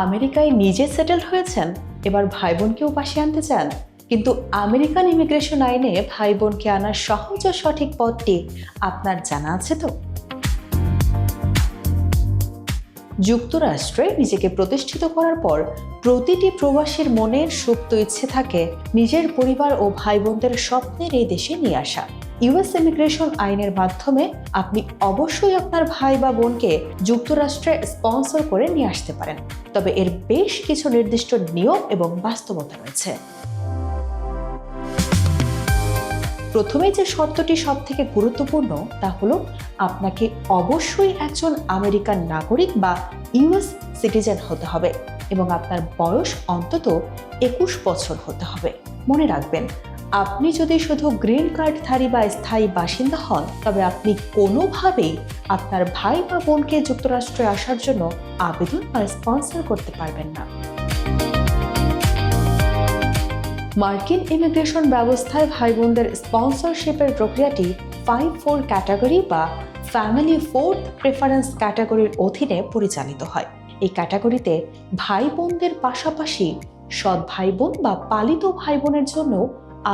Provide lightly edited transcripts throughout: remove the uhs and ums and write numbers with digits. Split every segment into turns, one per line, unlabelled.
আমেরিকায় নিজে সেটেল হয়েছেন, এবার ভাই বোনকেও পাশে আনতে চান। কিন্তু আমেরিকান ইমিগ্রেশন আইনে ভাই বোনকে আনার সহজ ও সঠিক পথটি আপনার জানা আছে তো? যুক্তরাষ্ট্রে নিজেকে প্রতিষ্ঠিত করার পর প্রতিটি প্রবাসীর মনের সুপ্ত ইচ্ছে থাকে নিজের পরিবার ও ভাই বোনদের স্বপ্নের এই দেশে নিয়ে আসা। ইউএস ইমিগ্রেশন আইনের মাধ্যমে আপনি অবশ্যই আপনার ভাই বা বোনকে যুক্তরাষ্ট্রে স্পন্সর করে নিয়ে আসতে পারেন, তবে এর বেশ কিছু নির্দিষ্ট নিয়ম এবং বাস্তবতা রয়েছে। প্রথমে যে শর্তটি সবথেকে গুরুত্বপূর্ণ তা হলো আপনাকে অবশ্যই একজন আমেরিকান নাগরিক বা ইউএস সিটিজেন হতে হবে এবং আপনার বয়স অন্তত 21 বছর হতে হবে। মনে রাখবেন, আপনি যদি শুধু গ্রিন কার্ডধারী বা স্থায়ী বাসিন্দা হন, তবে আপনি কোনোভাবেই আপনার ভাই বা বোনকে যুক্তরাষ্ট্রে আসার জন্য আবেদন বা স্পন্সর করতে পারবেন না। মার্কিন ইমিগ্রেশন ব্যবস্থায় ভাই বোনদের স্পন্সরশিপের প্রক্রিয়াটি 5-4 ক্যাটাগরি বা ফ্যামিলি 4th প্রেফারেন্স ক্যাটাগরির অধীনে পরিচালিত হয়। এই ক্যাটাগরিতে ভাই বোনদের পাশাপাশি সৎ ভাই বোন বা পালিত ভাই বোনের জন্য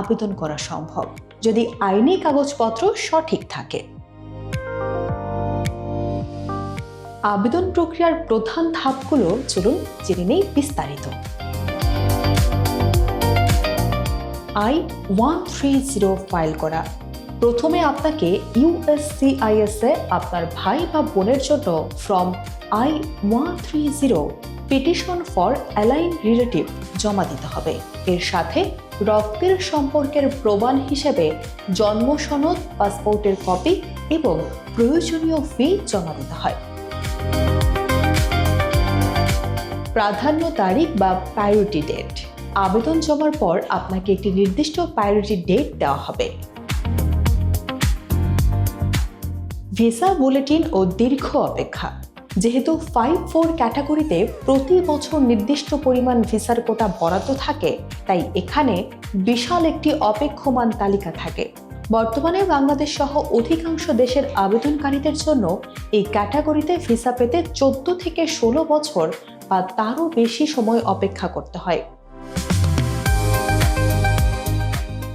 আবেদন করা সম্ভব, যদি আইনি কাগজপত্র সঠিক থাকে। আবেদন প্রক্রিয়ার প্রধান ধাপগুলো চলুন জেনে নেই বিস্তারিত। I-130 ফাইল করা। প্রথমে আপনাকে USCIS এ আপনার ভাই বা বোনের জন্য form I-130 petition for align relative জমা দিতে হবে। এর সাথে রক্তের সম্পর্কের প্রমাণ হিসেবে জন্ম সনদ, পাসপোর্টের কপি এবং প্রয়োজনীয় ফি জমা দিতে হয়। প্রাধান্য তারিখ বা প্রায়োরিটি ডেট। আবেদন জমার পর আপনাকে একটি নির্দিষ্ট প্রায়োরিটি ডেট দেওয়া হবে। ভিসা বুলেটিন ও দীর্ঘ অপেক্ষা। যেহেতু 5-4 ক্যাটাগরিতে প্রতি বছর নির্দিষ্ট পরিমাণ ভিসার কোটা বরাদ্দ থাকে, তাই এখানে বিশাল একটি অপেক্ষমান তালিকা থাকে। বর্তমানে বাংলাদেশ সহ অধিকাংশ দেশের আবেদনকারীদের জন্য এই ক্যাটাগরিতে ভিসা পেতে 14 থেকে 16 বছর বা তারও বেশি সময় অপেক্ষা করতে হয়।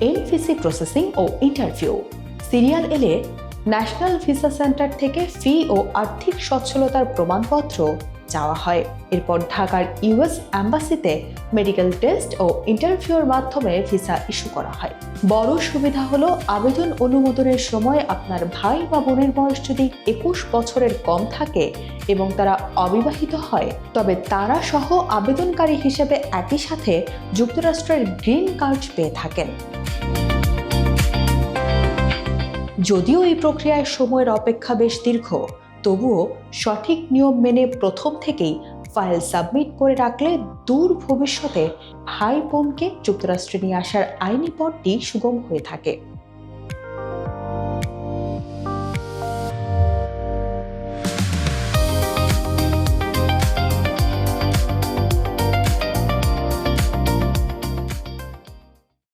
এনভিসি প্রসেসিং ও ইন্টারভিউ। সিরিয়াল এলে ন্যাশনাল ভিসা সেন্টার থেকে ফি ও আর্থিক সচ্ছলতার প্রমাণপত্র চাওয়া হয়। এরপর ঢাকার ইউএস অ্যাম্বাসিতে মেডিকেল টেস্ট ও ইন্টারভিউর মাধ্যমে ভিসা ইস্যু করা হয়। বড় সুবিধা হলো আবেদন অনুমোদনের সময় আপনার ভাই বা বোনের বয়স যদি 21 বছরের কম থাকে এবং তারা অবিবাহিত হয়, তবে তারা সহ আবেদনকারী হিসেবে একই সাথে যুক্তরাষ্ট্রের গ্রিন কার্ড পেয়ে থাকেন। যদিও এই প্রক্রিয়ায় সময়ের অপেক্ষা বেশ দীর্ঘ, তবুও সঠিক নিয়ম মেনে প্রথম থেকেই ফাইল সাবমিট করে রাখলে দূর ভবিষ্যতে ভাই বোনকে যুক্তরাষ্ট্রে নিয়ে আসার আইনি পথটি সুগম হয়ে থাকে।